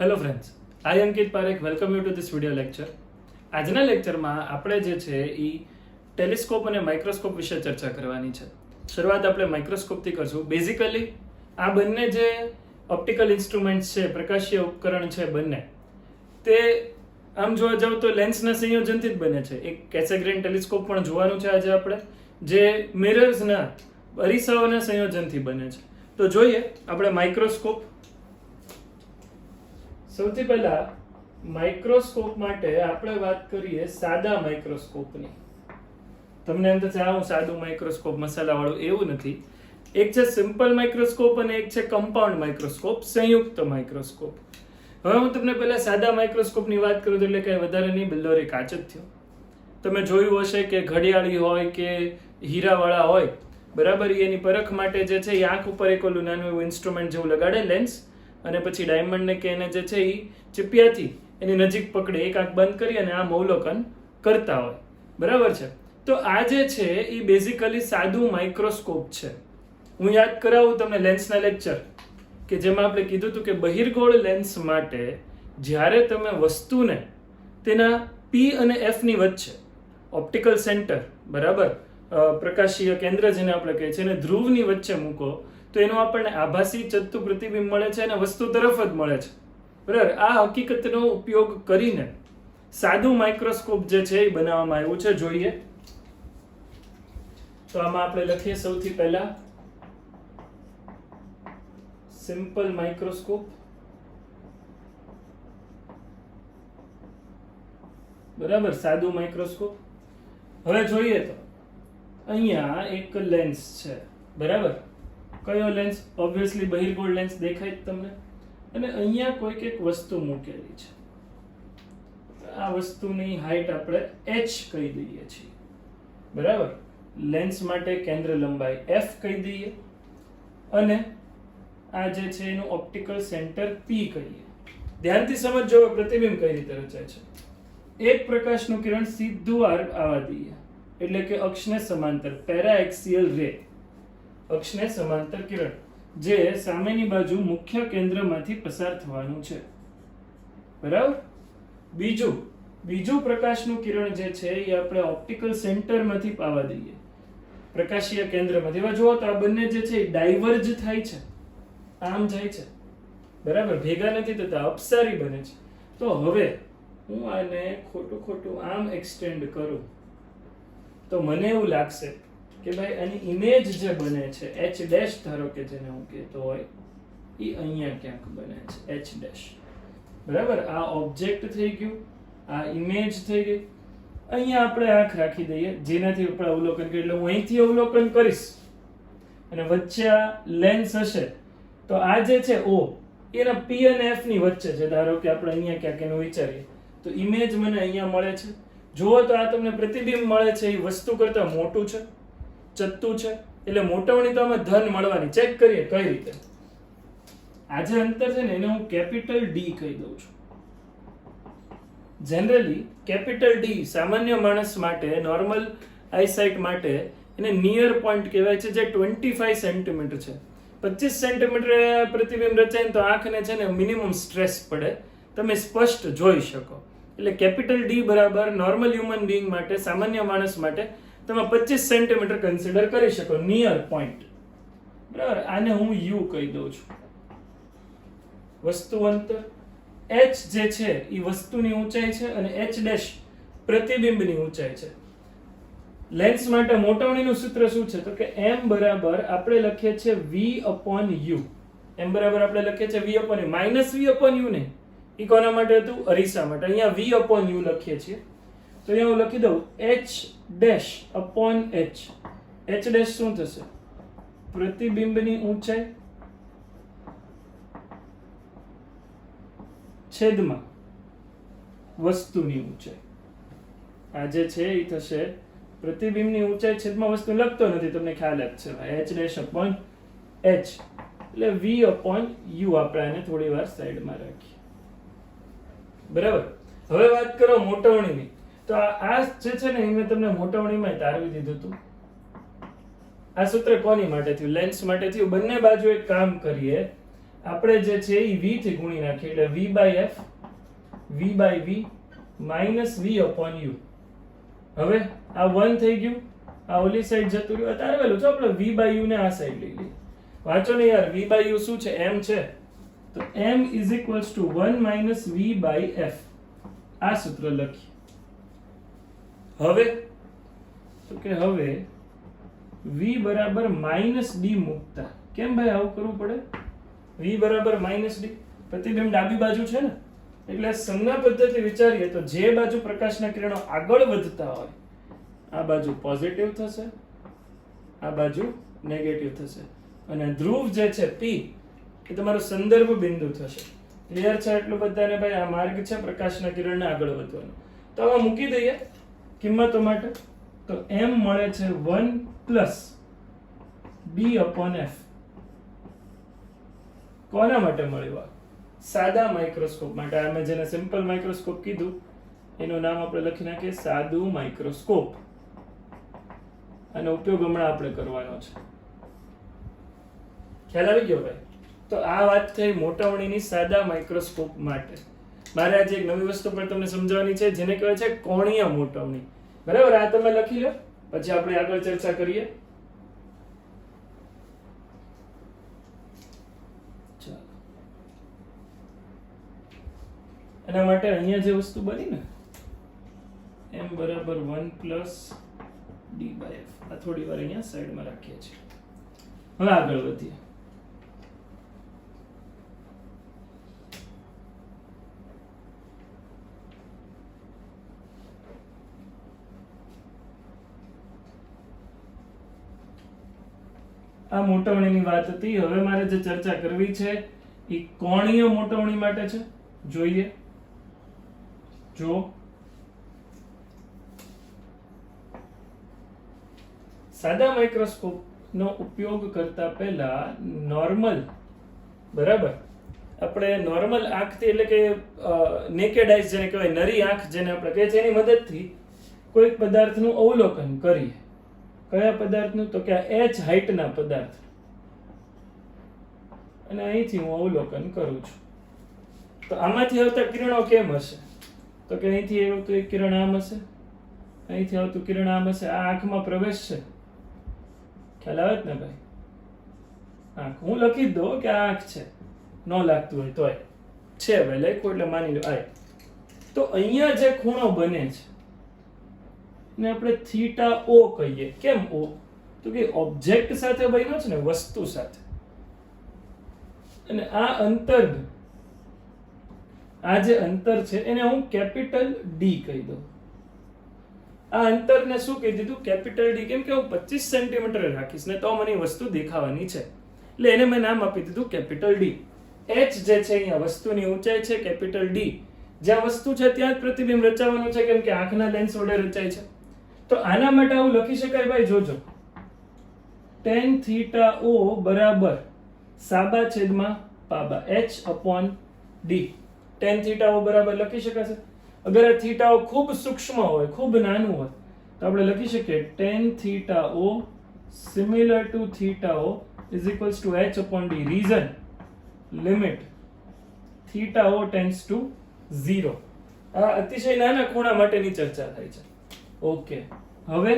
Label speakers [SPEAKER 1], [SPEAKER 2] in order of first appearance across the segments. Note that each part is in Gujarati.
[SPEAKER 1] Hello friends, I Ankit Parekh welcome you two this video lecture. આજના લેક્ચરમાં આપણે જે છે એ ટેલિસ્કોપ અને માઇક્રોસ્કોપ વિશે ચર્ચા કરવાની છે. શરૂઆત આપણે માઇક્રોસ્કોપથી કરશું. બેઝિકલી આ બંને જે ઓપ્ટિકલ ઇન્સ્ટ્રુમેન્ટ્સ છે, પ્રકાશીય ઉપકરણ છે બંને, તે આમ જોવા જાવ તો લેન્સના સંયોજનથી જ બને છે. એક કેસેગ્રેન ટેલિસ્કોપ પણ જોવાનું છે આજે આપણે, જે મિરર્સના અરીસાઓના સંયોજનથી બને છે. તો જોઈએ આપણે માઇક્રોસ્કોપ. સૌથી પહેલા માઇક્રોસ્કોપ માટે આપણે વાત કરીએ સાદા માઇક્રોસ્કોપની. તમને એમ થશે હું સાદું માઇક્રોસ્કોપ મસાલાવાળું, એવું નથી. એક છે સિમ્પલ માઇક્રોસ્કોપ અને એક છે કમ્પાઉન્ડ માઇક્રોસ્કોપ, સંયુક્ત માઇક્રોસ્કોપ. હવે હું તમને પહેલા સાદા માઇક્રોસ્કોપની વાત કરું તો એટલે કઈ વધારે નહીં, બિલ્ડોરે કાચ જ થયો. તમે જોયું હશે કે ઘડિયાળી હોય કે હીરાવાળા હોય, બરાબર, એની પરખ માટે જે છે એ આંખ ઉપર એક ઓલું નાનું એવું ઇન્સ્ટ્રુમેન્ટ જેવું લગાડે, લેન્સ, અને પછી ડાયમંડને કે એને જે છે એ ચીપિયાથી એની નજીક પકડે, એક આંખ બંધ કરી અને આમ અવલોકન કરતા હોય, બરાબર છે. તો આ જે છે એ બેઝિકલી સાદું માઇક્રોસ્કોપ છે. હું યાદ કરાવું તમને લેન્સના લેક્ચર, કે જેમાં આપણે કીધું હતું કે બહિર્ગોળ લેન્સ માટે જ્યારે તમે વસ્તુને તેના P અને F ની વચ્ચે ઓપ્ટિકલ સેન્ટર, બરાબર, પ્રકાશીય કેન્દ્ર જેને આપણે કહીએ છીએ, એને ધ્રુવની વચ્ચે મૂકો તો એનું આપણને આભાસી ચત્તુ પ્રતિબિંબ મળે છે અને વસ્તુ તરફ જ મળે છે, બરાબર. આ હકીકતનો ઉપયોગ કરીને સાદું માઇક્રોસ્કોપ જે છે એ બનાવવામાં આવ્યું છે. જોઈએ તો આમાં આપણે લખીએ સૌથી પહેલા સિમ્પલ માઇક્રોસ્કોપ, બરાબર, સાદું માઇક્રોસ્કોપ. હવે જોઈએ તો અહીંયા એક લેન્સ છે, બરાબર. કયો લેન્સ? ઓબ્વિયસલી બહિર્ગોળ લેન્સ દેખાય જ તમને. અને અહીંયા કોઈક એક વસ્તુ મૂકેલી છે. આ વસ્તુની હાઈટ આપણે h કહી દઈએ છીએ, બરાબર. લેન્સ માટે કેન્દ્ર લંબાઈ f કહી દઈએ અને આ જે છે એનું ઓપ્ટિકલ સેન્ટર p કહીએ. ધ્યાનથી સમજજો પ્રતિબિંબ કઈ રીતે રચાય છે. એક પ્રકાશનું કિરણ સીધું આવવા દઈએ એટલે કે અક્ષને સમાંતર, પેરાએક્સિયલ રે, અક્ષને સમાંતર કિરણ જે સામેની બાજુ મુખ્ય કેન્દ્રમાંથી પસાર થવાનું છે, બરાબર. બીજું પ્રકાશનું કિરણ જે છે એ આપણે ઓપ્ટિકલ સેન્ટરમાંથી પાવા દઈએ, પ્રકાશીય કેન્દ્રમાંથી. હવે જુઓ તો આ બંને જે છે એ ડાયવર્જ થાય છે, આમ જાય છે, બરાબર, ભેગા નથી થતા, અપસારી બને છે. તો હવે હું આને ખોટું આમ એક્સટેન્ડ કરું તો મને એવું લાગશે કે ભાઈ આની ઇમેજ જે બને છે h ડેશ, ધારો કે જેને હું કહેતો હોય, એ અહીંયા ક્યાંક બને છે h ડેશ, બરાબર. આ ઓબ્જેક્ટ થઈ ગયું, આ ઇમેજ થઈ ગઈ. અહીંયા આપણે આંખ રાખી દઈએ જેનાથી આપણે અવલોકન કરીએ. એટલે હું અહીંથી અવલોકન કરીશ અને વચ્ચે આ લેન્સ હશે તો આ જે છે O એના P અને F ની વચ્ચે છે. ધારો કે આપણે અહીંયા ક્યાંક એનું વિચારીએ તો ઇમેજ મને અહીંયા મળે છે. જુઓ તો આ તમને પ્રતિબિંબ મળે છે, એ વસ્તુ કરતા મોટું છે, ચત્તુ છે, એટલે મોટવણી તો આમાં ધન મળવાની. ચેક કરીએ કઈ રીતે. આ જે અંતર છે ને એને હું કેપિટલ D કહી દઉં છું. જનરલી કેપિટલ D સામાન્ય માણસ માટે, નોર્મલ આઈસાઇટ માટે એને નિયર પોઈન્ટ કહેવાય છે, જે 25 સેન્ટીમીટર છે. 25 સેન્ટીમીટર પ્રતિબિંબ રચાય તો આંખને છે ને મિનિમમ સ્ટ્રેસ પડે, તમે સ્પષ્ટ જોઈ શકો. એટલે કેપિટલ D બરાબર નોર્મલ હ્યુમન બીઈંગ માટે, સામાન્ય માણસ માટે તમે 25 સેન્ટીમીટર કન્સિડર કરી શકો, નિયર પોઈન્ટ, બરાબર. આને હું U કહી દઉં છું. વસ્તુ અંતર h જે છે એ વસ્તુની ઊંચાઈ છે અને h ડેશ પ્રતિબિંબની ઊંચાઈ છે. લેન્સ માટે મોટવણીનું સૂત્ર શું છે તો કે m બરાબર આપણે લખીએ છીએ v/u. m બરાબર આપણે લખીએ છીએ v/u, માઈનસ v/u નહીં. ઈ કોના માટે હતું? અરીસા માટે. અહીંયા v/u લખીએ છીએ તો અહીંયા હું લખી દઉં h dash upon h. h dash શું થશે? પ્રતિબિંબની ઊંચાઈ છેદમાં વસ્તુની ઊંચાઈ. આ જે છે એ થશે પ્રતિબિંબની ઊંચાઈ છેદમાં વસ્તુ. લખતો નથી, તમને ખ્યાલ જ છે, h ડેશ અપોન h એટલે v/u. આપણે આને થોડી વાર સાઈડમાં રાખીએ, બરાબર. હવે વાત કરો મોટવણીની. તો આ જે છે ને એ મેં તમને મોટવણીમાં તારવી દીધું હતું. આ સૂત્ર કોની માટે થયું? લેન્સ માટે થયું. બંને બાજુ એક કામ કરીએ, આપણે જે છે એ v થી ગુણી નાખીએ એટલે v/f v/v minus v upon u. હવે આ 1 થઈ ગયું, આ ઓલી સાઈડ જતું રહ્યું. અત્યારે વેલું જો આપણે v/u ને આ સાઈડ લઈ લઈએ. વાંચો ને યાર, v/u શું છે? m છે. તો m is equals to 1 minus v/f. આ સૂત્ર લખીએ. હવે તો કે હવે v બરાબર -d મૂકતા. કેમ ભાઈ આવું કરવું પડે? v બરાબર -d, પ્રતિબિંબ ડાબી બાજુ છે ને, એટલે સંજ્ઞા પદ્ધતિ વિચારીએ તો જે બાજુ પ્રકાશના કિરણો આગળ વધતા હોય આ બાજુ પોઝિટિવ થશે, આ બાજુ નેગેટિવ થશે, અને ધ્રુવ જે છે p એ તમારું સંદર્ભ બિંદુ થશે. ક્લિયર છે એટલું બધાને ભાઈ? આ માર્ગ છે પ્રકાશના કિરણને આગળ વધવાનો. તો આમાં મૂકી દઈએ કિંમતો માટે. તો m મળે છે 1 પ્લસ d upon f. કોના માટે મળ્યું? સાદા માઇક્રોસ્કોપ માટે. આ મેં જેને સિમ્પલ માઇક્રોસ્કોપ કીધું એનું નામ આપણે લખી નાખીએ સાદું માઇક્રોસ્કોપ. આનો ઉપયોગ હમણાં આપણે કરવાનો છે. ખ્યાલ આવી ગયો ભાઈ? તો આ વાત થઈ મોટાવણીની સાદા માઇક્રોસ્કોપ માટે. મારે આજે એક નવી વસ્તુ પર તમને સમજાવવાની છે જેને કહેવાય છે કોણીય મોટાવણી. બરાબર? આ તમે લખી લો, પછી આપણે આગળ ચર્ચા કરીએ. એના માટે અહીંયા જે વસ્તુ બની ને m બરાબર 1 પ્લસ d/f, આ થોડી વાર અહીંયા સાઈડમાં રાખીએ છીએ. હવે આગળ વધીએ. આ મોટવણીની વાત હતી. હવે મારે જે ચર્ચા કરવી છે એ કોણીય મોટવણી માટે છે. જોઈએ, જો સાદા માઇક્રોસ્કોપ નો ઉપયોગ કરતા પહેલા નોર્મલ, બરાબર, આપણે નોર્મલ આંખથી એટલે કે નેકેડ આઈઝ જેને કહેવાય, નરી આંખ જેને આપણે કહીએ છીએ, એની મદદથી કોઈ પદાર્થનું અવલોકન કરીએ. કયા પદાર્થનું? તો કે આ h હાઈટના પદાર્થ, અને અહીંથી હું અવલોકન કરું છું. તો આમાંથી આવતા કિરણો કેમ હશે? તો કે અહીંથી આવતું એક કિરણ આમ હશે, અહીંથી આવતું કિરણ આમ હશે. આ આંખમાં પ્રવેશ છે. ખ્યાલ આવે ને ભાઈ? આંખ હું લખી જ દઉં કે આ આંખ છે, ન લાગતું હોય તોય છે ભાઈ, લખ્યું એટલે માની લો. આય તો અહીંયા જે ખૂણો બને છે ને આપણે થીટા ઓ કહીએ. કેમ ઓ? તો કે ઓબ્જેક્ટ સાથે બન્યો છે ને, વસ્તુ સાથે. અને આ અંતર, આ જે અંતર છે એને હું કેપિટલ ડી કહી દઉં. આ અંતરને શું કહી દીધું? Capital D. કેમ કે હું 25 સેન્ટીમીટર રાખીશ ને તો મને વસ્તુ દેખાવાની છે, એટલે એને મેં નામ આપી દીધું કેપિટલ ડી. h જે છે અહીંયા વસ્તુની ઊંચાઈ છે, કેપિટલ ડી. જ્યાં વસ્તુ છે ત્યાં જ પ્રતિબિંબ રચાવાનું છે, કેમ કે આંખના લેન્સ વડે રચાય છે. તો આના માટે આવું લખી શકાય ભાઈ, જોજો. tan થીટા ઓ બરાબર સાબા છેદમાં પાબા h upon d. tan theta ઓ બરાબર લખી શકાશે. અગર આ થીટા ઓ ખૂબ સૂક્ષ્મ હોય, ખૂબ નાનું હોય, તો આપણે લખી શકીએ tan થીટા ઓ similar to theta o is equals to h upon d. Reason, limit theta o tends to 0. આ અતિશય નાના ખૂણા માટેની ચર્ચા થાય છે. ઓકે, હવે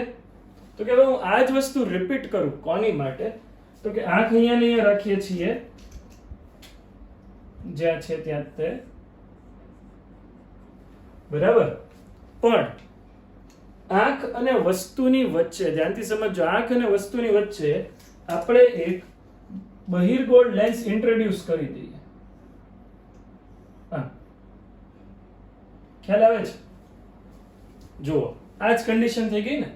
[SPEAKER 1] તો કે હું આ જ વસ્તુ રિપીટ કરું. કોની માટે? તો કે આંખ અહીંયા ને અહીંયા રાખીએ છીએ, જ્યાં છે ત્યાં તે, બરાબર. પણ આંખ અને વસ્તુની વચ્ચે, ધ્યાનથી સમજો, આંખ અને વસ્તુની વચ્ચે આપણે એક બહિર્ગોળ લેન્સ ઇન્ટ્રોડ્યુસ કરી દઈએ. હા, ખ્યાલ આવે છે? જુઓ, આ જ કન્ડિશન થઈ ગઈ ને.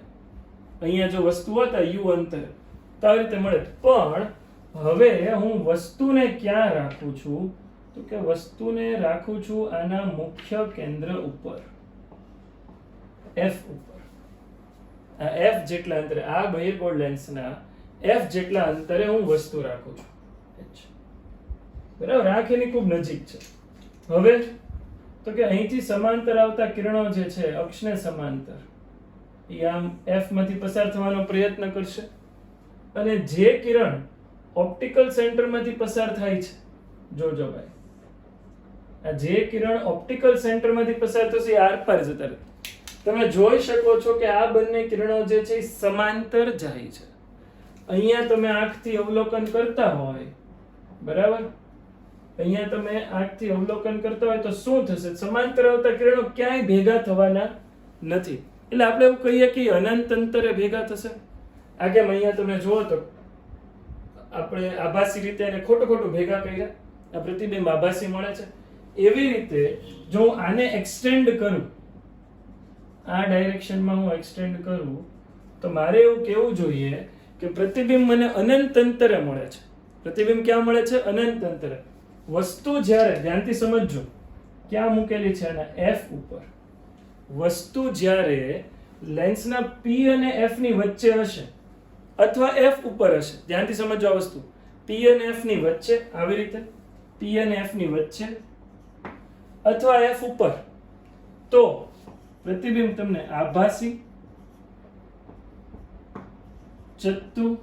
[SPEAKER 1] અહીંયા જો વસ્તુ હતા u અંતર, તો આવી રીતે મળે. પણ હવે હું વસ્તુને ક્યાં રાખું છું? તો કે વસ્તુને રાખું છું આના મુખ્ય કેન્દ્ર ઉપર, f ઉપર. આ f જેટલા અંતરે, આ બહિર્ગોળ લેન્સના f જેટલા અંતરે હું વસ્તુ રાખું છું, બરાબર. આંખ એની ખૂબ નજીક છે. હવે તો કે અહીંથી સમાંતર આવતા કિરણો જે છે, અક્ષને સમાંતર, એ આમ f માંથી પસાર થવાનો પ્રયત્ન કરશે. અને જે કિરણ ઓપ્ટિકલ સેન્ટરમાંથી પસાર થાય છે જોજો ભાઈ, આ જે કિરણ ઓપ્ટિકલ સેન્ટરમાંથી પસાર થશે એ આરપાર જતા રહે. તમે જોઈ શકો છો કે આ બંને કિરણો જે છે એ સમાંતર જાય છે. અહીંયા તમે આંખથી અવલોકન કરતા હોય, બરાબર, અહીંયા તમે આંખથી અવલોકન કરતા હોય તો શું થશે? સમાંતર આવતા કિરણો ક્યાંય ભેગા થવાના નથી. એટલે આપણે એવું કહીએ કે અનંત અંતરે ભેગા થશે. આ કેમ? અહીંયા તમે જુઓ તો આપણે આભાસી રીતે એને ખોટું ભેગા કર્યા, આ પ્રતિબિંબ આભાસી મળે છે. એવી રીતે જો હું આને એક્સટેન્ડ કરું, આ ડાયરેક્શનમાં હું એક્સટેન્ડ કરું, તો મારે એવું કહેવું જોઈએ કે પ્રતિબિંબ મને અનંત અંતરે મળે છે. પ્રતિબિંબ ક્યાં મળે છે? અનંત અંતરે. વસ્તુ જ્યારે, ધ્યાનથી સમજજો, ક્યાં મૂકેલી છે? આના F ઉપર. વસ્તુ જ્યારે લેન્સના P અને F ની વચ્ચે હશે અથવા F ઉપર હશે, ધ્યાનથી સમજો આ વસ્તુ, P અને F ની વચ્ચે, આવી રીતે P અને F ની વચ્ચે અથવા F ઉપર, તો પ્રતિબિંબ તમને આભાસી, ચત્તુ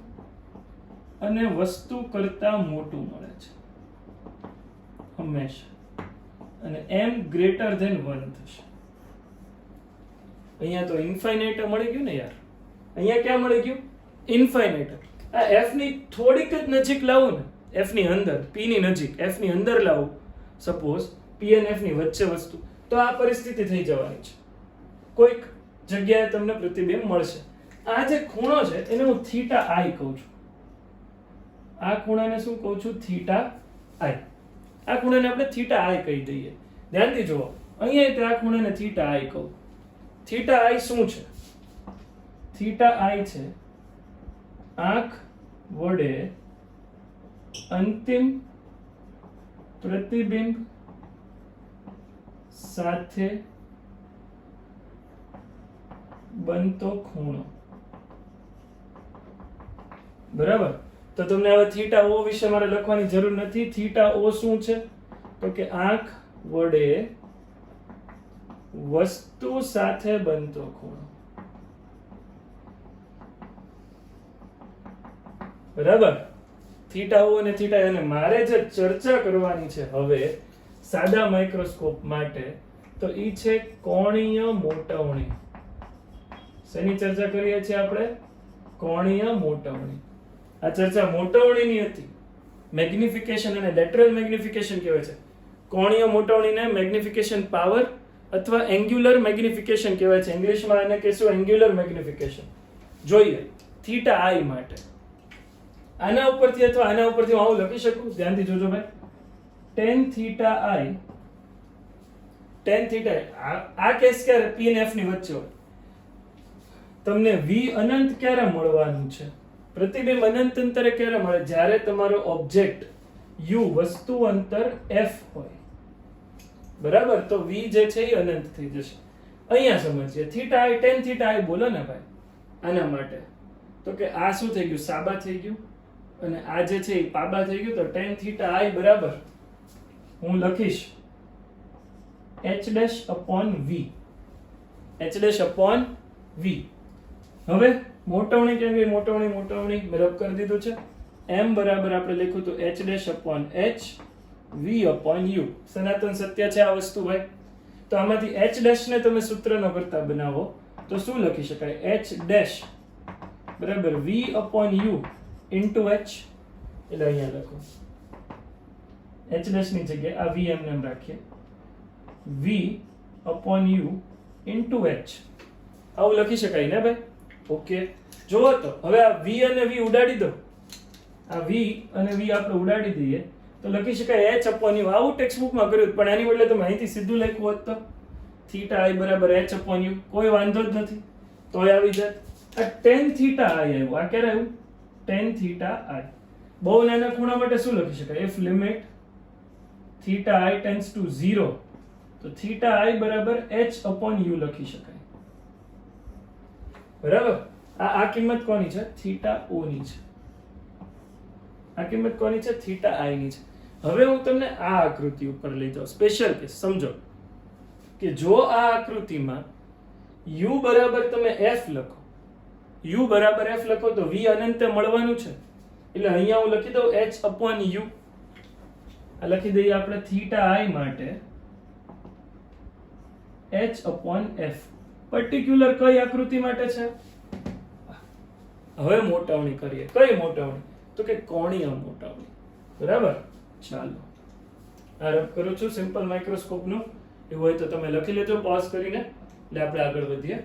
[SPEAKER 1] અને વસ્તુ કરતા મોટું મળે છે હંમેશા, અને m ગ્રેટર ધેન 1 થશે. અહીંયા તો ઇન્ફાઇનાઇટ મળી ગયું ને યાર. અહીંયા ક્યાં મળી ગયું? ઇન્ફાઇનાઇટ. આ f ની થોડીક જ નજીક લાવું ને, f ની અંદર, p ની નજીક, f ની અંદર લાવું, સપોઝ p અને f ની વચ્ચે વસ્તુ, તો આ પરિસ્થિતિ થઈ જવાની છે. કોઈક જગ્યાએ તમને પ્રતિબિંબ મળશે. આ જે ખૂણો છે એને હું થીટા i કહું છું. આ ખૂણાને શું કહું છું? Theta i. આ ખૂણાને આપણે થીટા i કહી દઈએ. ધ્યાનથી જુઓ, અહીંયા આ ખૂણાને થીટા i કહું. થીટા i શું છે? થીટા i છે આંખ વડે અંતિમ પ્રતિબિંબ સાથે બનતો ખૂણો. બરાબર? તો તમને હવે થીટા ઓ વિશે મારે લખવાની જરૂર નથી. થીટા ઓ શું છે? તો કે આંખ વડે વસ્તુ સાથે બનતો ખૂણો. બરાબર? થીટા ઓ અને થીટા અને મારે જે ચર્ચા કરવાની છે હવે સાદા માઇક્રોસ્કોપ માટે, તો ઈ છે કોણીય મોટવણી. શેની ચર્ચા કરીએ છીએ આપણે? કોણીય મોટવણી. આ ચર્ચા મોટવણીની હતી. મેગ્નિફિકેશન અને લેટરલ મેગ્નિફિકેશન કહેવાય છે. કોણીય મોટવણીને મેગ્નિફિકેશન પાવર અથવા એંગ્યુલર મેગ્નિફિકેશન કહેવાય છે. ઇંગ્લિશમાં એને કહેશું એંગ્યુલર મેગ્નિફિકેશન. જોઈએ થીટા i માટે આના ઉપરથી અથવા આના ઉપરથી હું આવું લખી શકું. ધ્યાનથી જોજો ભાઈ, tan theta i, tan theta i, આ કેસ ક્યારે? p અને f ની વચ્ચે હોય. તમને v અનંત ક્યારે મળવાનું છે? પ્રતિબિંબ અનંત અંતરે ક્યારે મળે? જ્યારે તમારો ઓબ્જેક્ટ u, વસ્તુ અંતર f હોય. બરાબર? તો v જે છે એ અનંત થઈ જશે. અહીંયા સમજીએ theta i, tan theta i બોલો ને ભાઈ આના માટે. તો કે આ શું થઈ ગયું? સાબા થઈ ગયું, અને આ જે છે એ પાબા થઈ ગયું. તો tan theta i બરાબર હું લખીશ h dash upon v. h dash upon v. હવે મોટવણી કેમ કે મોટવણી મેં રબ કરી દીધું છે. m બરાબર આપણે લખ્યું તો h dash upon h, v upon u. સનાતન સત્ય છે આ વસ્તુ ભાઈ. તો આમાંથી h dash ને તમે સૂત્રનો કરતા બનાવો તો શું લખી શકાય? h dash બરાબર v upon u into h. એટલે અહીંયા લખો h dash ની જગ્યાએ આ v એમ રાખીએ, v upon u into h. આવું લખી શકાય ને ભાઈ? ઓકે, જોવો તો હવે આ v અને v ઉડાડી દો. આ v અને v આપણે ઉડાડી દઈએ તો લખી શકાય h upon u. આવું ટેક્સ્ટ બુકમાં કર્યું, પણ આની બદલે તમે અહીંથી સીધું લખ્યું હોત તો થીટા i બરાબર h upon u. કોઈ વાંધો જ નથી, તોય આવી જાય. આ tan theta i આવ્યું. આ ક્યારે આવ્યું? tan theta i. બહુ નાના ખૂણા માટે શું લખી શકાય? if limit theta i tends to 0, તો theta i બરાબર h upon u લખી શકાય. બરાબર? આ કિંમત કોની છે? થીટા o ની છે. આ કિંમત કોની છે? થીટા i ની છે. હવે હું તમને આ આકૃતિ ઉપર લઈ જાઉં. સ્પેશિયલ કેસ સમજો કે જો આ આકૃતિમાં u બરાબર તમે f લખો, u બરાબર f લખો તો v અનંતે મળવાનું છે. એટલે અહીંયા હું લખી દઉં h upon u. આ લખી દઈએ આપણે થીટા આઈ માટે h/f પર્ટિક્યુલર કઈ આકૃતિ માટે છે? હવે મોટાવણી કરીએ. કઈ મોટાવણી? તો કે કોણીય મોટાવણી. બરાબર. ચાલો આ રબ કરું છું સિમ્પલ માઇક્રોસ્કોપ નું. એવું હોય તો તમે લખી લેજો પોઝ કરીને, એટલે આપણે આગળ વધીએ.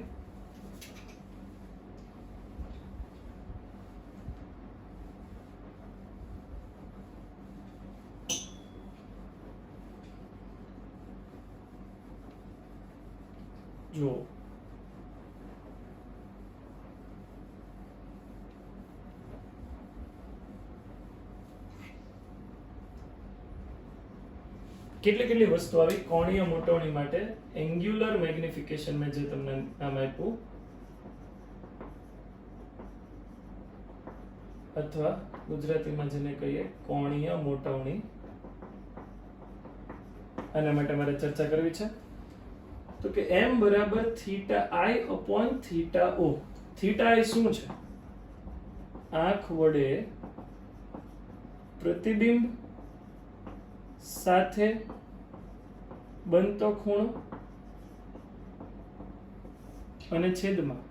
[SPEAKER 1] જુઓ કેટલી વસ્તુ આવી કોણીય મોટવણી માટે. એંગ્યુલર મેગ્નિફિકેશન મેં જે તમને નામ આપ્યું, અથવા ગુજરાતીમાં જેને કહીએ કોણીય મોટવણી, આના માટે મારે ચર્ચા કરવી છે. તો કે m બરાબર theta i upon theta o. Theta i શું છે? આંખ વડે પ્રતિબિંબ સાથે બનતો ખૂણો અને છેદમાં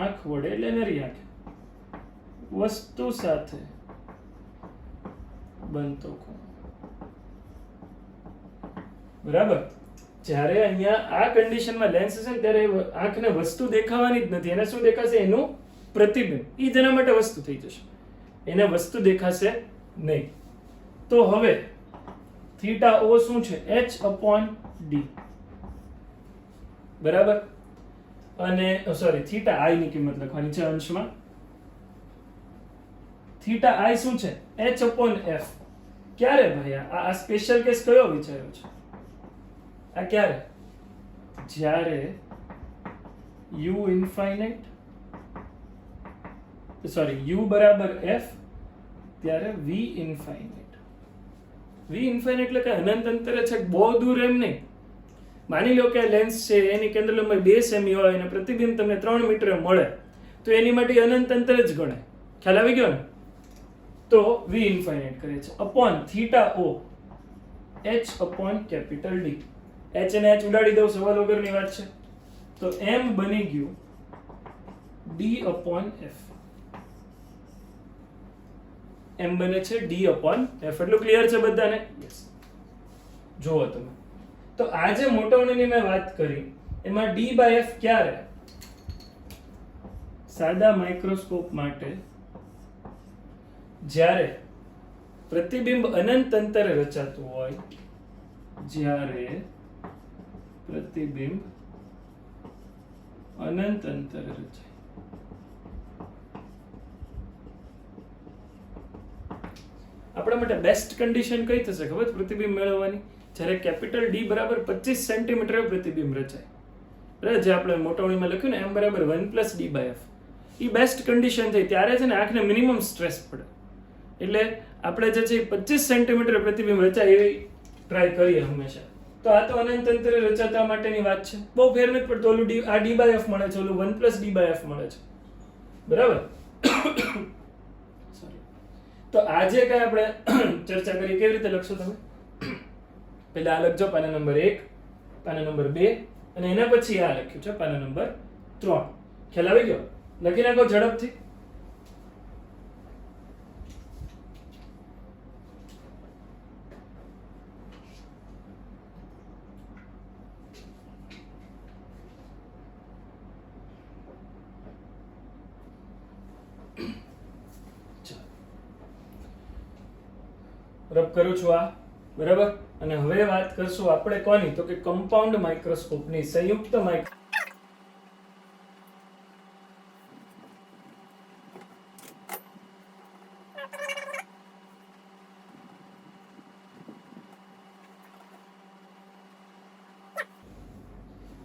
[SPEAKER 1] આંખ વડે એટલે નરી આંખ વસ્તુ સાથે બનતો ખૂણો. બરાબર. જ્યારે અહીંયા આ કન્ડિશનમાં લેન્સ છે ને ત્યારે આંખને વસ્તુ દેખાવાની જ નથી. એને શું દેખાશે? એનું પ્રતિબિંબ. ઈ જેના માટે વસ્તુ થઈ જશે, એને વસ્તુ દેખાશે નહીં. તો હવે થીટા ઓ શું છે? h/d. બરાબર. અને સોરી થીટા આઈ ની કિંમત લખવાની છે અંશમાં. થીટા આઈ શું છે? h/f. ક્યારે ભાઈ? આ સ્પેશિયલ કેસ કયો વિચાર્યો છે? આ ક્યારે? જ્યારે u ઇન્ફાઇનાઇટ u બરાબર f ત્યારે v ઇન્ફાઇનાઇટ. v ઇન્ફાઇનાઇટ એટલે કે અનંત અંતરે છે, બહુ દૂર એમ નહીં. માની લો કે લેન્સ છે એની કેન્દ્ર લંબાઈ 2 સેમી હોય અને પ્રતિબિંબ તમને 3 મીટરે મળે તો એની માટે અનંત અંતર જ ગણાય. ખ્યાલ આવી ગયો ને? તો v ઇન્ફાઇનાઇટ કરે છે upon theta o h/D. h અને h ઉડાડી દઉં, સવાલ વગરની વાત છે. તો m બની ગયું d/f. m બને છે d/f. એટલું ક્લિયર છે બધાને? યસ. જુઓ તમે, તો આ જે મોટવણીની મેં વાત કરી એમાં d/f ક્યારે? સાદા માઇક્રોસ્કોપ માટે જ્યારે પ્રતિબિંબ અનંત અંતરે રચાતું હોય, જ્યારે પ્રતિબિંબ અનંત અંતરે રચાય. આપણા માટે બેસ્ટ કન્ડિશન કઈ થશે ખબર? પ્રતિબિંબ મેળવવાની જ્યારે કેપિટલ D બરાબર 25 સેન્ટીમીટર પ્રતિબિંબ રચાય. બરાબર. જે આપણે મોટવણીમાં લખ્યું ને m બરાબર 1 + d/f. એ બેસ્ટ કન્ડિશન થઈ ત્યારે છે ને આંખને મિનિમમ સ્ટ્રેસ પડે. એટલે આપણે જે છે 25 સેન્ટીમીટર પ્રતિબિંબ રચાય એવી ટ્રાય કરીએ હંમેશા. તો આ તો અનંત અંતરે રચાતા માટેની વાત છે. બહુ ફેર નથી પડતો. ઓલું આ d/f મળે છે, ઓલું 1 + d/f મળે છે. બરાબર. સોરી. તો આજે કઈ આપણે ચર્ચા કરી કેવી રીતે લખશો તમે? પહેલા આ લખજો પાના નંબર 1, પાના નંબર 2 અને એના પછી આ લખ્યું છે પાના નંબર 3. ખ્યાલ આવી ગયો? લખી નાખો ઝડપથી. રબ કરું છું આ. બરાબર. અને હવે વાત કરશું આપણે કોની? તો કે કમ્પાઉન્ડ માઇક્રોસ્કોપની, સંયુક્ત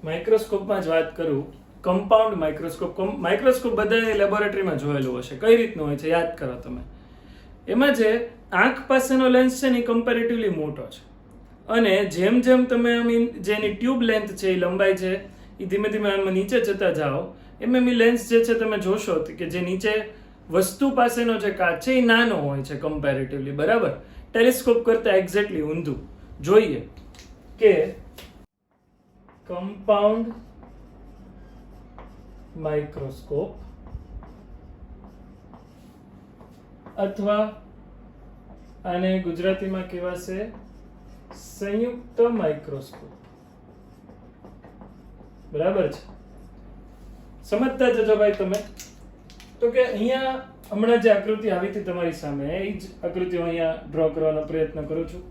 [SPEAKER 1] માઇક્રોસ્કોપમાં જ વાત કરું. Compound microscope. માઇક્રોસ્કોપ બધાએ લેબોરેટરીમાં જોયેલું હશે. કઈ રીતનું હોય છે યાદ કરો તમે. એમાં જે આંખ પાસેનો લેન્સ છે ને એ કમ્પેરેટિવલી મોટો છે, અને જેમ જેમ તમે જેની ટ્યુબ લેન્થ છે એ લંબાઈ છે એ ધીમે ધીમે આમાં નીચે જતા જાઓ એમ એમ લેન્સ જે છે તમે જોશો કે જે નીચે વસ્તુ પાસેનો જે કાચ છે એ નાનો હોય છે કમ્પેરેટિવલી. બરાબર. ટેલિસ્કોપ કરતા એક્ઝેક્ટલી ઊંધું. જોઈએ કે કમ્પાઉન્ડ માઇક્રોસ્કોપ અથવા આને ગુજરાતીમાં કહેવાશે સંયુક્ત માઇક્રોસ્કોપ. બરાબર છે, સમજતા જજો ભાઈ તમે. તો કે અહીંયા હમણાં જે આકૃતિ આવી હતી તમારી સામે એ જ આકૃતિ હું અહીંયા ડ્રો કરવાનો પ્રયત્ન કરું છું.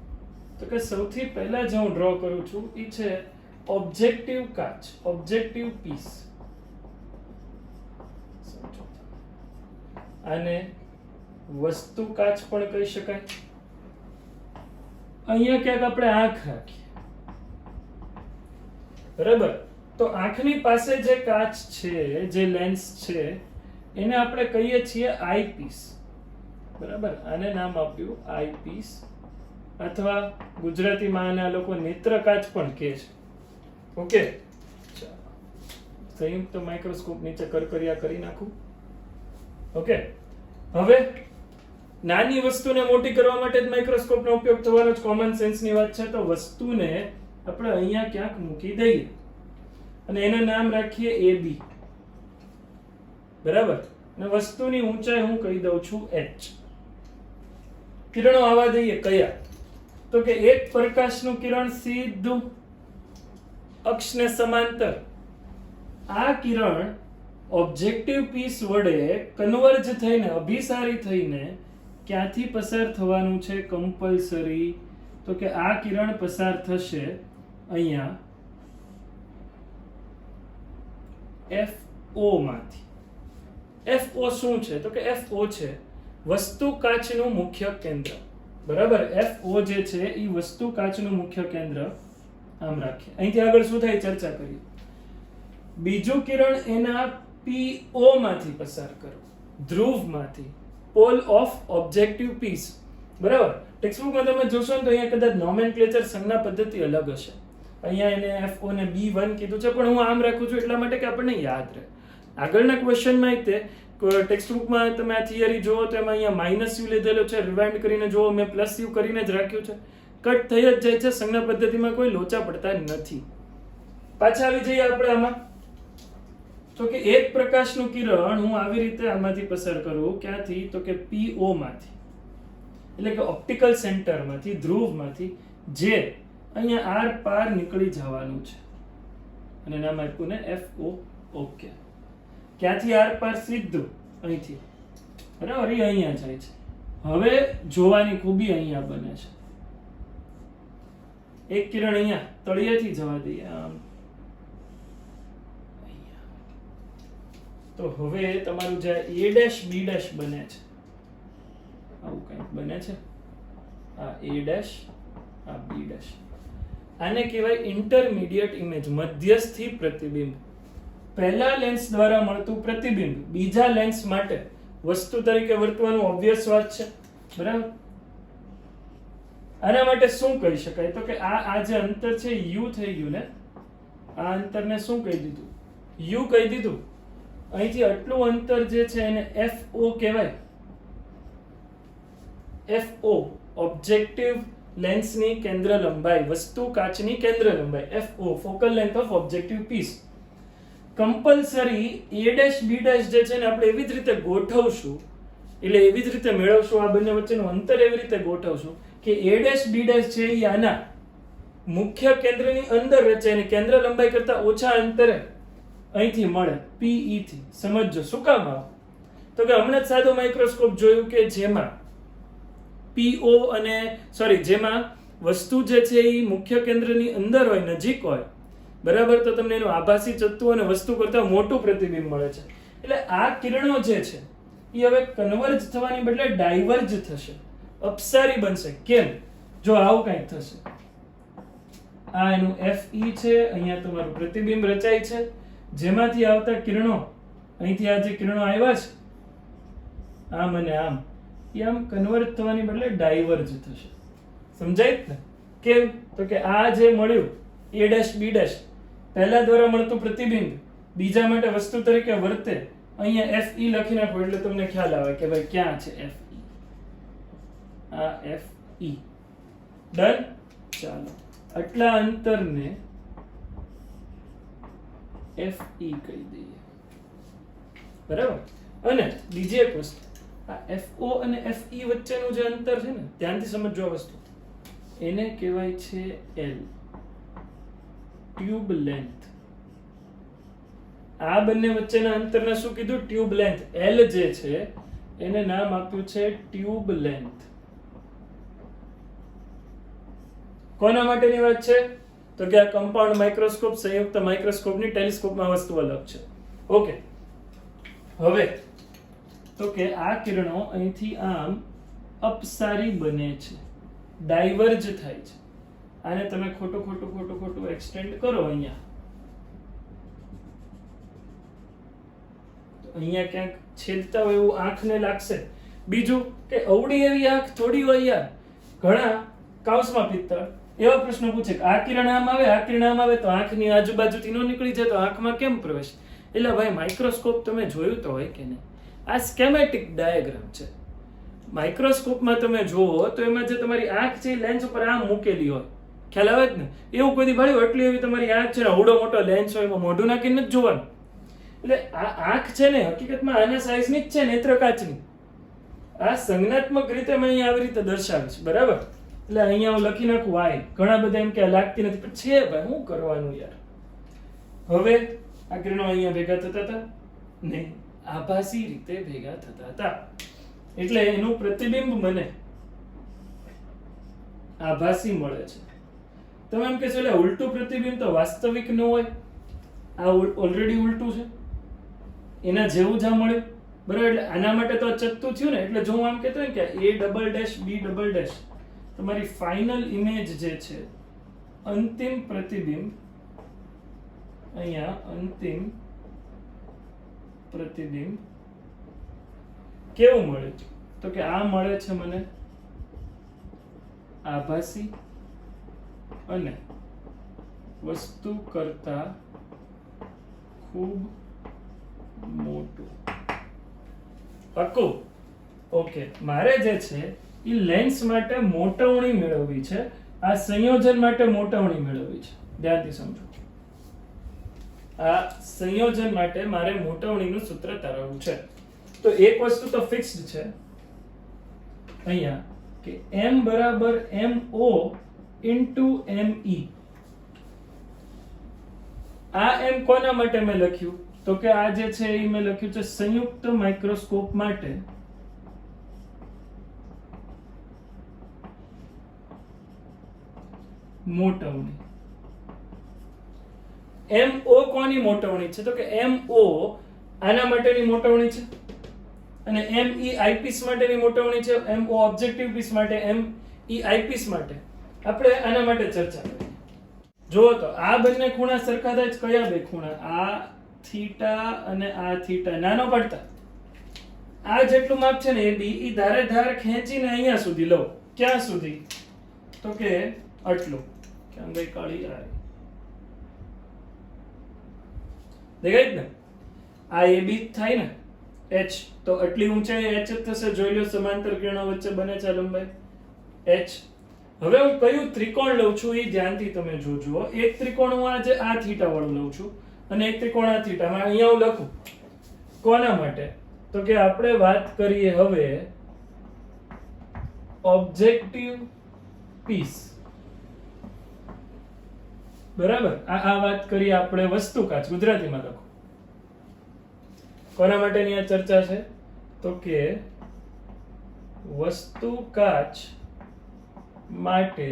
[SPEAKER 1] તો કે સૌથી પહેલા જે હું ડ્રો કરું છું એ છે ઓબ્જેક્ટિવ કાચ, ઓબ્જેક્ટિવ પીસ. આને વસ્તુ કાચ પણ કહી શકાય. અહીંયા ક્યાંક આપણે આંખ રાખીએ, બરાબર. તો આંખની પાસે જે કાચ છે, જે લેન્સ છે, એને આપણે કહીએ છીએ આઈપીસ. બરાબર, આને નામ આપ્યું આઈપીસ, અથવા ગુજરાતીમાં આને આ લોકો નેત્ર કાચ પણ કહે છે. ઓકે, સંયુક્ત માઇક્રોસ્કોપ નીચે કરકરિયા કરી નાખું. ઓકે, હવે નાની વસ્તુને મોટી કરવા માટે જ માઇક્રોસ્કોપનો ઉપયોગ થવાનો જ કોમન સેન્સની વાત છે. તો વસ્તુને આપણે અહીંયા ક્યાંક મૂકી દઈએ અને એનું નામ રાખીએ AB. બરાબર, અને વસ્તુની ઊંચાઈ હું કહી દઉં છું h. કિરણો આવવા દઈએ કયા? તો કે એક પ્રકાશનું કિરણ સીધું અક્ષને સમાંતર. આ કિરણ ઓબ્જેક્ટિવ પીસ વડે કન્વર્જ થઈને, અભિસારી થઈને ક્યાંથી પસાર થવાનું છે કમ્પલસરી? તો કે આ કિરણ પસાર થશે અહીંયા FO માંથી. FO શું છે? તો કે FO છે વસ્તુ કાચનું મુખ્ય કેન્દ્ર. બરાબર, FO જે છે એ વસ્તુ કાચનું મુખ્ય કેન્દ્ર. આમ રાખીએ. અહીંથી આગળ શું થાય ચર્ચા કરીએ. બીજું કિરણ એના PO માંથી પસાર કરો, ધ્રુવમાંથી, પોલ ઓફ ઓબ્જેક્ટિવ પીસ. બરાબર, ટેક્સ્ટબુકમાં તમે જોશો ને તો અહીંયા કદાચ નોમેનક્લેચર સંજ્ઞા પદ્ધતિ અલગ હશે. અહીંયા એને FO ને B1 કીધું છે, પણ હું આમ રાખું છું એટલા માટે કે આપણને યાદ રહે. આગળના ક્વેશ્ચનમાં તે ટેક્સ્ટબુકમાં તમે આ થિયરી જુઓ તો એમાં અહીંયા -u લીધેલો છે, રિવાઇન્ડ કરીને જુઓ મેં +u કરીને જ રાખ્યું છે. કટ થઈ જ જાય છે, સંજ્ઞા પદ્ધતિમાં કોઈ લોચા પડતા નથી. પાછા આવી જઈએ આપણે આમાં. તો કે એક પ્રકાશનું કિરણ હું આવી રીતે આમાંથી પસાર કરું. ક્યાંથી? તો કે PO માંથી, એટલે કે ઓપ્ટિકલ સેન્ટરમાંથી, ધ્રુવમાંથી, જે અહીંયા આર પાર નીકળી જવાનું છે અને નામ આપ્યું ને FO. ઓકે, ક્યાંથી આર પાર? સીધું અહીંથી. બરાબર, એ અહીંયા જાય છે. હવે જોવાની ખૂબી અહીંયા બને છે. એક કિરણ અહીંયા તળિયેથી જવા દઈએ આમ. તો હવે તમારું જે A' B' બને છે, આવું કંઈક બને છે. આ A', આ B'. આને કહેવાય ઇન્ટરમીડિયેટ ઇમેજ, મધ્યસ્થી પ્રતિબિંબ. પહેલા લેન્સ દ્વારા મળતું પ્રતિબિંબ બીજા લેન્સ માટે વસ્તુ તરીકે વર્તવાનું ઓબ્વિયસ વાત છે. બરાબર, આના માટે શું કહી શકાય? તો કે આ જે અંતર છે U થઈ ગયું ને, આ અંતરને શું કહી દીધું? U કહી દીધું. અહીંથી આટલું અંતર જે છે એને FO કહેવાય. FO ઓબ્જેક્ટિવ લેન્સની કેન્દ્ર લંબાઈ, વસ્તુ કાચની કેન્દ્ર લંબાઈ. FO focal length of objective piece. Compulsory A' B' જે છે ને આપણે એવી જ રીતે ગોઠવશું, એટલે એવી જ રીતે મેળવશું. આ બંને વચ્ચેનું અંતર એવી રીતે ગોઠવશું કે A' B' છે એ આના મુખ્ય કેન્દ્રની અંદર રચાય અને કેન્દ્ર લંબાઈ કરતા ઓછા અંતરે અહીંથી મળે, PE થી. સમજજો શું કામ આવું? તો કે હમણાં જ સાદો માઇક્રોસ્કોપ જોયું કે જેમાં PO અને જેમાં વસ્તુ જે છે એ મુખ્ય કેન્દ્રની અંદર હોય, નજીક હોય. બરાબર, તો તમને એનું આભાસી તત્વ અને વસ્તુ કરતા મોટું પ્રતિબિંબ મળે છે. એટલે આ કિરણો જે છે એ હવે કન્વર્જ થવાની બદલે ડાયવર્જ થશે, અપસારી બનશે. કેમ? જો આવું કંઈક થશે. આ એનું FE છે, અહીંયા તમારું પ્રતિબિંબ રચાય છે, જેમાંથી આવતા કિરણો, અહીંથી આ જે કિરણો આવ્યા છે આમ અને આમ, એ આમ કન્વર્જ થવાની બદલે ડાયવર્જ થશે. સમજાય ને? કેમ? તો કે આ જે મળ્યું A' B' પહેલા દ્વારા મળતું પ્રતિબિંબ બીજા માટે વસ્તુ તરીકે વર્તે. અહીંયા FE લખી નાખો એટલે તમને ખ્યાલ આવે કે ભાઈ ક્યાં છે FE. આ FE ઈ. ડન. ચાલો આટલા અંતરને FE કહી દઈએ. બરાબર. અને બીજી એક વસ્તુ, આ FO અને FE વચ્ચેનું જે અંતર છે ને, ધ્યાનથી સમજો આ વસ્તુ, એને કહેવાય છે L, ટ્યુબ લેન્થ. આ બંને વચ્ચેના અંતરને શું કીધું? Tube length. L જે છે એને નામ આપ્યું છે ટ્યુબ લેન્થ. કોના માટેની વાત છે? તો કે આ કમ્પાઉન્ડ માઇક્રોસ્કોપ, સંયુક્ત માઇક્રોસ્કોપની ટેલિસ્કોપમાં વસ્તુ અલગ છે. ઓકે. હવે તો કે આ કિરણો અહીંથી આમ અપસારી બને છે, ડાયવર્જ થાય છે. આને તમે ખોટું એક્સટેન્ડ કરો અહીંયા, તો અહીંયા ક્યાંક છેદતા હોય એવું આંખને લાગશે. બીજું કે અવળી એવી આંખ થોડી હોય યાર. ઘણા કાઉસમાં પિત્તળ એવા પ્રશ્ન પૂછે કે આ કિરણ આમ આવે, આ કિરણ આમ આવે, તો આંખની આજુબાજુથી ન નીકળી જાય તો આંખમાં કેમ પ્રવેશ? એટલે ભાઈ માઇક્રોસ્કોપ તમે જોયું તો હોય કે નહીં? આ સ્કેમેટિક ડાયાગ્રામ છે. માઇક્રોસ્કોપમાં તમે જુઓ તો એમાં જે તમારી આંખ છે લેન્સ ઉપર આમ મૂકેલી હોય, ખ્યાલ આવે જ ને? એવું કોઈ ભાળ્યું? એટલી એવી તમારી આંખ છે ને, આવડો મોટો લેન્સ હોય, એમાં મોઢું નાખીને જ જોવાનું. એટલે આ આંખ છે ને હકીકતમાં આના સાઈઝની જ છે, નેત્રકાચની. આ સંજ્ઞાત્મક રીતે મેં અહીંયા આવી રીતે દર્શાવીશ. બરાબર. એટલે અહીંયા હું લખી નાખું આઈ. ઘણા બધા એમ કે લાગતી નથી, પણ છે ભાઈ, શું કરવાનું યાર. હવે આ કિરણો અહીંયા ભેગા થતા હતા નહીં, આભાસી રીતે ભેગા થતા હતા. એટલે એનું પ્રતિબિંબ મને આભાસી મળે છે. તમે એમ કહેશો એટલે ઉલટું પ્રતિબિંબ તો વાસ્તવિક ન હોય. આ ઓલરેડી ઉલટું છે, એના જેવું જ આ મળ્યું. બરાબર. એટલે આના માટે તો ચત્તું થયું ને. એટલે જો હું આમ કહેતો હોય કે A''B'' તમારી ફાઇનલ ઇમેજ જે છે, અંતિમ પ્રતિબિંબ, અહીંયા અંતિમ પ્રતિબિંબ કેવું મળે? તો કે આ મળે છે મને આભાસી અને વસ્તુ કરતા ખૂબ મોટું. પાક્કું? ઓકે. મારે જે છે એ લેન્સ માટે મોટવણી મેળવવી છે, આ સંયોજન માટે મોટવણી મેળવવી છે. ધ્યાનથી સમજો. આ સંયોજન માટે મારે મોટવણીનું સૂત્ર તારવવું છે. તો એક વસ્તુ તો ફિક્સ્ડ છે અહીંયા કે M બરાબર MO ઇન્ટુ ME. આ M કોના માટે મેં લખ્યું? તો કે આ જે છે એ મેં લખ્યું છે સંયુક્ત માઇક્રોસ્કોપ માટે મોટવણી. MO કોની મોટવણી છે? તો કે MO આના માટેની મોટવણી છે, અને ME આઈપીસ માટેની મોટવણી છે. MO ઓબ્જેક્ટિવ પીસ માટે, ME આઈપીસ માટે. આપણે આના માટે ચર્ચા કરી. જો તો આ બંને ખૂણા સરખા થાય. કયા બે ખૂણા? આ થીટા અને આ થીટા. નાનો પડતા આ જેટલું માપ છે ને એ બી, ઈ ધારે ધાર ખેંચીને અહીંયા સુધી લો. ક્યાં સુધી? તો કે આટલું. ક્યાં ગઈ કાળી? આ દેખાય જ ને? આ એ બી થાય ને, h. તો આટલી ઊંચાઈ h જ થશે. જોઈ લો સમાંતર કિરણો વચ્ચે બને છે લંબાઈ h. હવે હું કયું ત્રિકોણ લઉં છું એ ધ્યાનથી તમે જોજો. એક ત્રિકોણ હું આજે આ થીટા વાળું લઉં છું અને એક ત્રિકોણ આ થીટા. અહીંયા હું લખું કોના માટે? તો કે આપણે વાત કરીએ હવે ઓબ્જેક્ટિવ પીસ. બરાબર. આ વાત કરીએ આપણે વસ્તુ કાચ. ગુજરાતીમાં લખો. કોના માટેની આ ચર્ચા છે? તો કે વસ્તુ કાચ માટે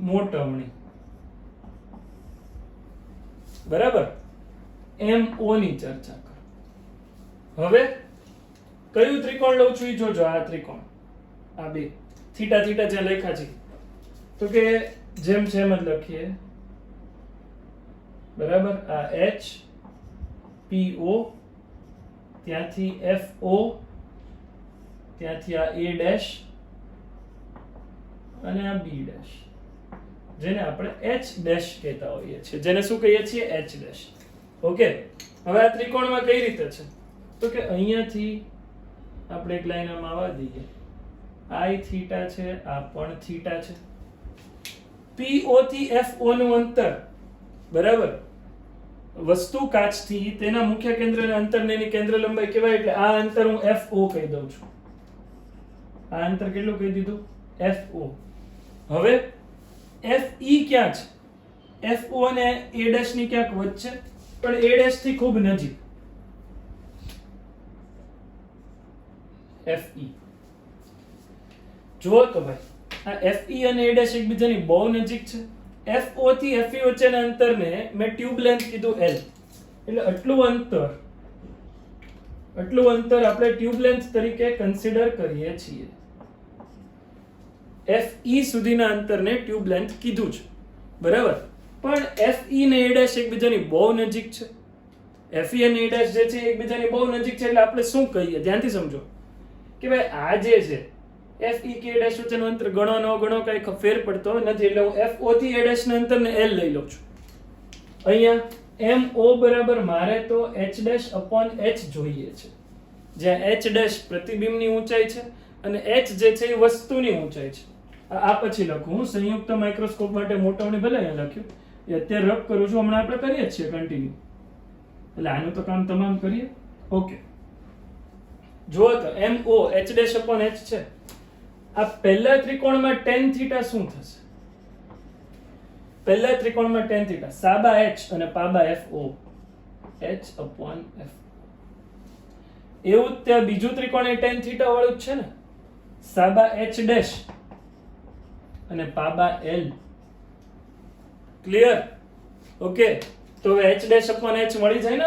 [SPEAKER 1] મોટવણી. બરાબર. MO ની ચર્ચા કરો. હવે કયું ત્રિકોણ લઉં છું એ જોજો. આ ત્રિકોણ, આ બે થીટા થીટા જ્યાં લખ્યા છે, તો કે જેમ છે એમ જ લખીએ. બરાબર. આ H PO, ત્યાંથી FO, ત્યાંથી આ A' અને આ B', જેને આપણે H' કહેતા હોઈએ છીએ. જેને શું કહીએ છીએ? H'. ઓકે. હવે આ ત્રિકોણમાં કઈ રીતે છે? તો કે અહીંયાથી આપણે એક લાઈન આમ આવવા દઈએ I થીટા છે, આ પણ થીટા છે. PO થી FO નું અંતર બરાબર વસ્તુ કાચથી તેના મુખ્ય કેન્દ્રના અંતરને એની કેન્દ્ર લંબાઈ કહેવાય. એટલે આ અંતર હું FO કહી દઉં છું. આ અંતર કેટલું કહી દીધું? FO. હવે FE ક્યાં છે? FO અને A' ની ક્યાંક વચ્ચે, પણ A' થી ખૂબ નજીક. FE જો તો ભાઈ આ FE અને A' એકબીજાની બહુ નજીક છે. FO થી FE વચ્ચેના અંતરને મેં ટ્યુબ લેન્થ કીધું L. એટલે આટલું અંતર આપણે ટ્યુબ લેન્થ તરીકે કન્સિડર કરીએ છીએ. FE સુધીના અંતરને ટ્યુબ લેન્થ કીધું છે બરાબર. પણ FE ને A' એકબીજાની બહુ નજીક છે. FE અને A' જે છે એકબીજાની બહુ નજીક છે. એટલે આપણે શું કહીએ? ધ્યાનથી સમજો કે ભાઈ આ જે છે FE કે A' વચ્ચેનું અંતર ગણો ન ગણો કઈ ફેર પડતો નથી. એટલે હું FO થી A' ના અંતરને L લઈ લઉં છું. અહીંયા MO બરાબર મારે તો H' જોઈએ છે, જ્યાં H' પ્રતિબિંબની ઊંચાઈ છે અને H જે છે એ વસ્તુની ઊંચાઈ છે. આ પછી લખું હું સંયુક્ત માઇક્રોસ્કોપ માટે મોટાઓને ભલે અહીંયા લખ્યું, એ અત્યારે રબ કરું છું, હમણાં આપણે કરીએ જ છીએ કન્ટિન્યુ. એટલે આનું તો કામ તમામ કરીએ. ઓકે, જો તો MO H' છે. આ પહેલા ત્રિકોણમાં tan θ શું થશે? પહેલા ત્રિકોણમાં tan θ સાબા H અને પાબા FO H/F. એવું જ ત્યાં બીજું ત્રિકોણ એ tan θ વાળું જ છે ને, સાબા H' અને પાબા L. ક્લિયર? ઓકે, તો H'/H મળી જાય ને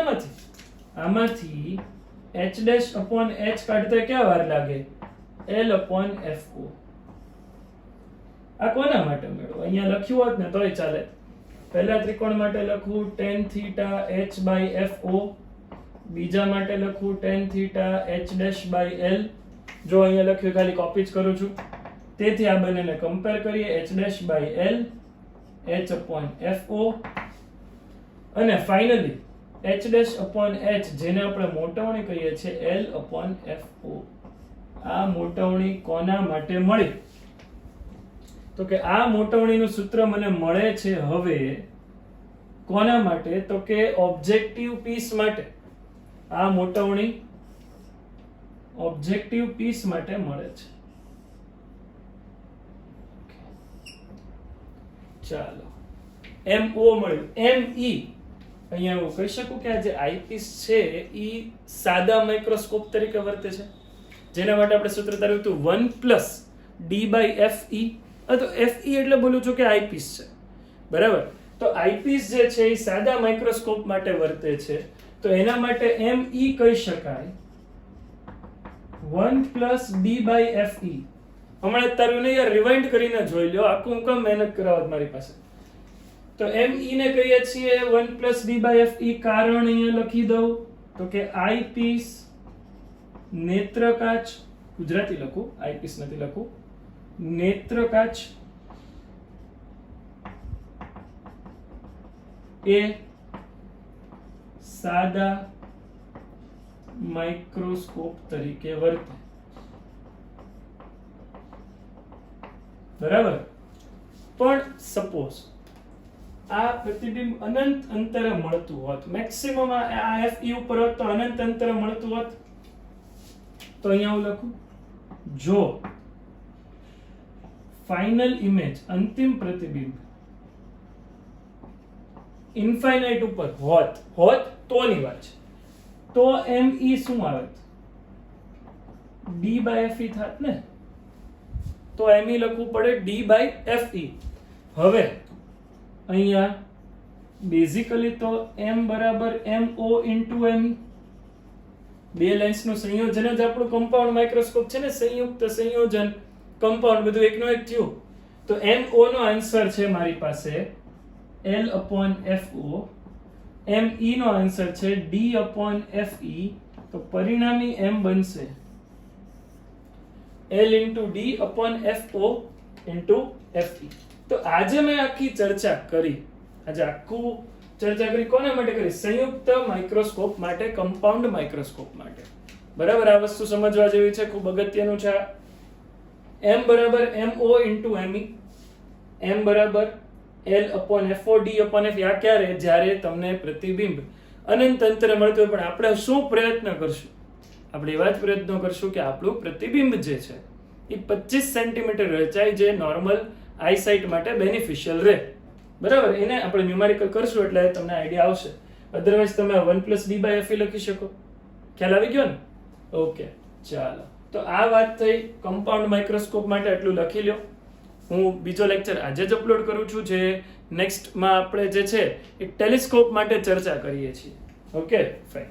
[SPEAKER 1] આમાંથી H'/H કાઢતા ક્યાં વાર લાગે? L/FO. આ કોના માટે મેળવો? અહીંયા લખ્યું હોત ને તોય ચાલે. પહેલા ત્રિકોણ માટે લખું tan θ H/FO, બીજા માટે લખું tan θ H'/L. જો અહીંયા લખ્યું ખાલી કોપી જ કરું છું. તેથી આ બંનેને કમ્પેર કરીએ. H'/L H/FO અને ફાઇનલી H'/H જેને આપણે મોટાવણી કહીએ છીએ L/FO. આ મોટાવણી કોના માટે મળી? તો કે આ મોટાવણીનું સૂત્ર મને મળે છે હવે કોના માટે? તો કે ઓબ્જેક્ટિવ પીસ માટે. આ મોટાવણી ઓબ્જેક્ટિવ પીસ માટે મળે છે. ચાલો, MO મળ્યું. ME અહીંયા હું કહી શકું કે આ જે આઈપીસ છે એ સાદા માઇક્રોસ્કોપ તરીકે વર્તે છે, જેના માટે આપણે સૂત્ર તાર્યું હતું 1+D/FE. તો FE એટલે બોલું છું કે આઈપીસ છે બરાબર. તો આઈપીસ જે છે એ સાદા માઇક્રોસ્કોપ માટે વર્તે છે. તો એના માટે ME કહી શકાય 1+D/FE. હમણાં તારું ને યાર રિવાઇન્ડ કરીને જોઈ લો, આખું કામ મહેનત કરાવત મારી પાસે. તો ME ને કહીએ છીએ 1+D/FE. કારણ અહીંયા લખી દઉં તો કે આઈપીસ નેત્રકાચ, ગુજરાતી લખું, આઈપીસ નથી લખું, નેત્રકાચ એ સાદા માઇક્રોસ્કોપ તરીકે વર્તે. બરાબર. પણ સપોઝ આ પ્રતિબિંબ અનંત અંતરે મળતું હોત, મેક્સિમમ આ FE ઉપર હોત તો અનંત અંતરે મળતું હોત, તો અહીંયા હું લખું જો ફાઇનલ ઇમેજ અંતિમ પ્રતિબિંબ ઇન્ફાઇનાઇટ ઉપર હોત તોની વાત છે. તો ME શું આવે? D/FE થાત ને. તો ME લખવું પડે D/FE. હવે અહીંયા બેઝિકલી તો M બરાબર MO * ME. બે લેન્સ નું સંયોજન જ આપણું કમ્પાઉન્ડ માઇક્રોસ્કોપ છે ને, સંયુક્ત સંયોજન કમ્પાઉન્ડ બધું એકનો એક થયું. તો MO નો આન્સર છે મારી પાસે L/FO. ME નો આન્સર છે D/FE. તો પરિણામી M બનશે L * D/FO * FE. તો આજે મેં આખી ચર્ચા કરી. ચર્ચા કરી કોના માટે કરી? સંયુક્ત માઇક્રોસ્કોપ માટે, કમ્પાઉન્ડ માઇક્રોસ્કોપ માટે. બરાબર. આ વસ્તુ સમજવા જેવી છે, ખૂબ અગત્યનું છે. m બરાબર mo into me, m બરાબર L/F4D/F. આ ક્યારે? જ્યારે તમને પ્રતિબિંબ અનંત અંતરે મળતું હોય. પણ આપણે શું પ્રયત્ન કરશું? આપણે એવા જ પ્રયત્નો કરશું કે આપણું પ્રતિબિંબ જે છે એ 25 સેન્ટીમીટર રચાય, જે નોર્મલ આઈસાઇટ માટે બેનિફિશિયલ રહે. બરાબર? એને આપણે ન્યુમેરિકલ કરશું એટલે તમને આઈડિયા આવશે. અધરવાઇઝ તમે 1 + D/Fe લખી શકો. ખ્યાલ આવી ગયો ને? ઓકે, ચાલો. તો આ વાત થઈ કમ્પાઉન્ડ માઇક્રોસ્કોપ માટે. એટલું લખી લ્યો. હું બીજો લેક્ચર આજે જ અપલોડ કરું છું, જે નેક્સ્ટમાં આપણે જે છે એ ટેલિસ્કોપ માટે ચર્ચા કરીએ છીએ. Okay, fine.